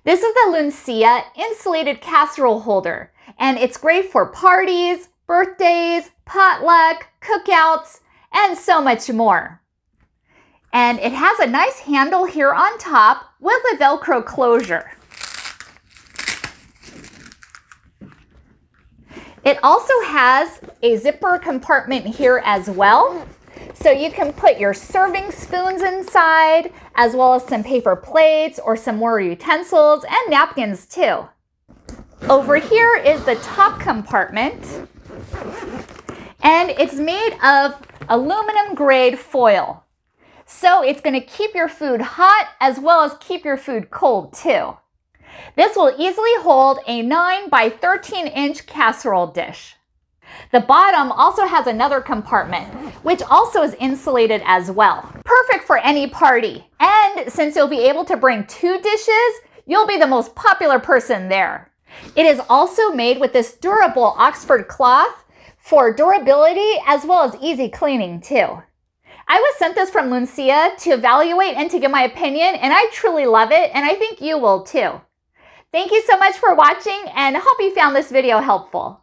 This is the Luncia insulated casserole holder, and it's great for parties, birthdays, potluck, cookouts, and so much more. And it has a nice handle here on top with a Velcro closure. It also has a zipper compartment here as well. So you can put your serving spoons inside, as well as some paper plates or some more utensils and napkins too. Over here is the top compartment, and it's made of aluminum grade foil. So it's going to keep your food hot as well as keep your food cold too. This will easily hold a 9 by 13-inch casserole dish. The bottom also has another compartment, which also is insulated as well. Perfect for any party. And since you'll be able to bring 2 dishes, you'll be the most popular person there. It is also made with this durable Oxford cloth for durability as well as easy cleaning too. I was sent this from Luncia to evaluate and to give my opinion, and I truly love it, and I think you will too. Thank you so much for watching, and hope you found this video helpful.